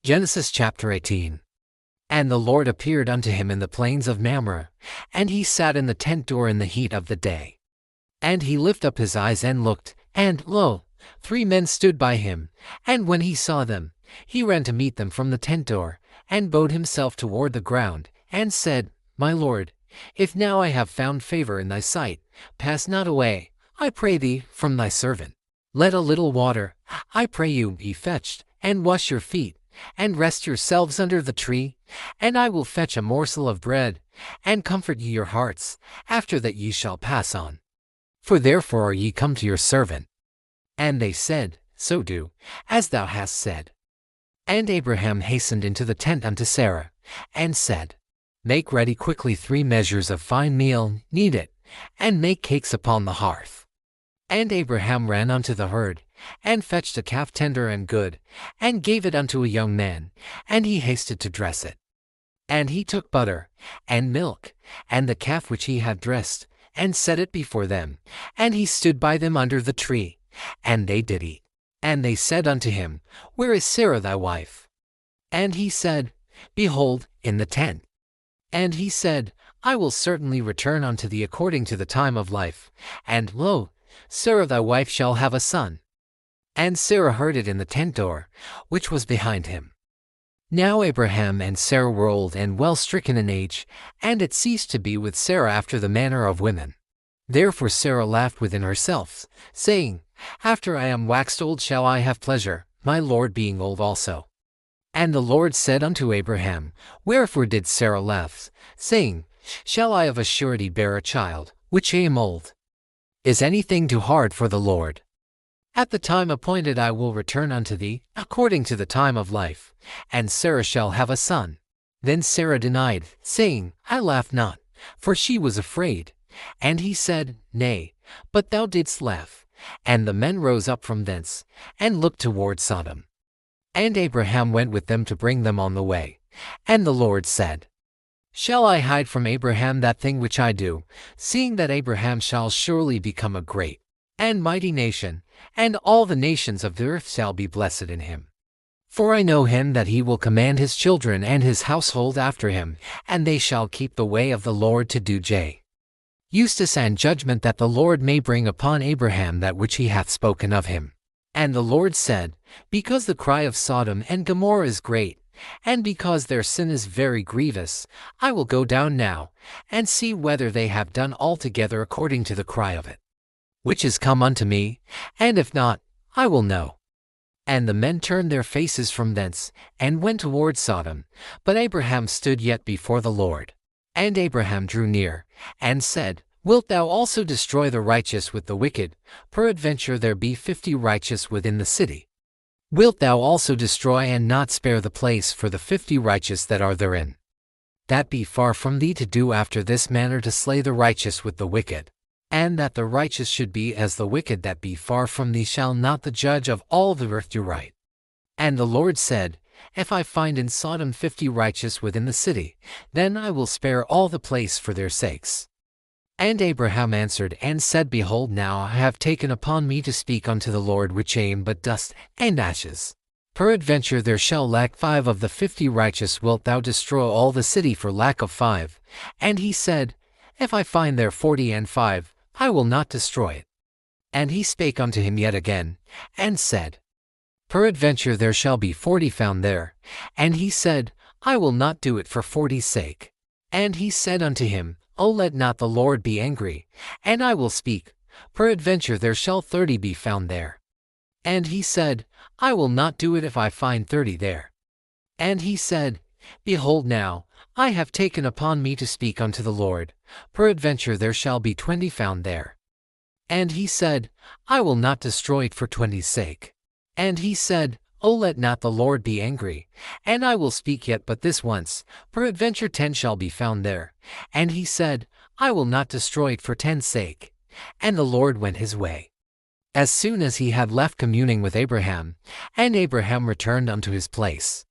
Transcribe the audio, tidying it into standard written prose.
Genesis chapter 18. And the Lord appeared unto him in the plains of Mamre, and he sat in the tent door in the heat of the day. And he lifted up his eyes and looked, and, lo, 3 men stood by him. And when he saw them, he ran to meet them from the tent door, and bowed himself toward the ground, and said, My Lord, if now I have found favor in thy sight, pass not away, I pray thee, from thy servant. Let a little water, I pray you, be fetched, and wash your feet, and rest yourselves under the tree, and I will fetch a morsel of bread, and comfort ye your hearts, after that ye shall pass on. For therefore are ye come to your servant. And they said, So do, as thou hast said. And Abraham hastened into the tent unto Sarah, and said, Make ready quickly 3 measures of fine meal, knead it, and make cakes upon the hearth. And Abraham ran unto the herd, and fetched a calf tender and good, and gave it unto a young man, and he hasted to dress it. And he took butter, and milk, and the calf which he had dressed, and set it before them, and he stood by them under the tree, and they did eat. And they said unto him, Where is Sarah thy wife? And he said, Behold, in the tent. And he said, I will certainly return unto thee according to the time of life, and, lo, Sarah thy wife shall have a son. And Sarah heard it in the tent door, which was behind him. Now Abraham and Sarah were old and well stricken in age, and it ceased to be with Sarah after the manner of women. Therefore Sarah laughed within herself, saying, After I am waxed old shall I have pleasure, my Lord being old also. And the Lord said unto Abraham, Wherefore did Sarah laugh, saying, Shall I of a surety bear a child, which am old? Is anything too hard for the Lord? At the time appointed I will return unto thee, according to the time of life, and Sarah shall have a son. Then Sarah denied, saying, I laughed not, for she was afraid. And he said, Nay, but thou didst laugh. And the men rose up from thence, and looked toward Sodom. And Abraham went with them to bring them on the way. And the Lord said, Shall I hide from Abraham that thing which I do, seeing that Abraham shall surely become a great and mighty nation, and all the nations of the earth shall be blessed in him? For I know him that he will command his children and his household after him, and they shall keep the way of the Lord to do justice and judgment, that the Lord may bring upon Abraham that which he hath spoken of him. And the Lord said, Because the cry of Sodom and Gomorrah is great, and because their sin is very grievous, I will go down now, and see whether they have done altogether according to the cry of it, which is come unto me, and if not, I will know. And the men turned their faces from thence, and went toward Sodom, but Abraham stood yet before the Lord. And Abraham drew near, and said, Wilt thou also destroy the righteous with the wicked? Peradventure there be 50 righteous within the city. Wilt thou also destroy and not spare the place for the 50 righteous that are therein? That be far from thee to do after this manner, to slay the righteous with the wicked. And that the righteous should be as the wicked that be far from thee, shall not the judge of all the earth do right? And the Lord said, If I find in Sodom 50 righteous within the city, then I will spare all the place for their sakes. And Abraham answered and said, Behold, now I have taken upon me to speak unto the Lord, which am but dust and ashes. Peradventure there shall lack 5 of the 50 righteous. Wilt thou destroy all the city for lack of 5? And he said, If I find there 40 and 5, I will not destroy it. And he spake unto him yet again, and said, Peradventure there shall be 40 found there. And he said, I will not do it for 40's sake. And he said unto him, O let not the Lord be angry, and I will speak. Peradventure there shall 30 be found there. And he said, I will not do it if I find 30 there. And he said, Behold, now I have taken upon me to speak unto the Lord. Peradventure there shall be 20 found there. And he said, I will not destroy it for 20's sake. And he said, O let not the Lord be angry, and I will speak yet but this once. Peradventure 10 shall be found there. And he said, I will not destroy it for 10's sake. And the Lord went his way, as soon as he had left communing with Abraham, and Abraham returned unto his place.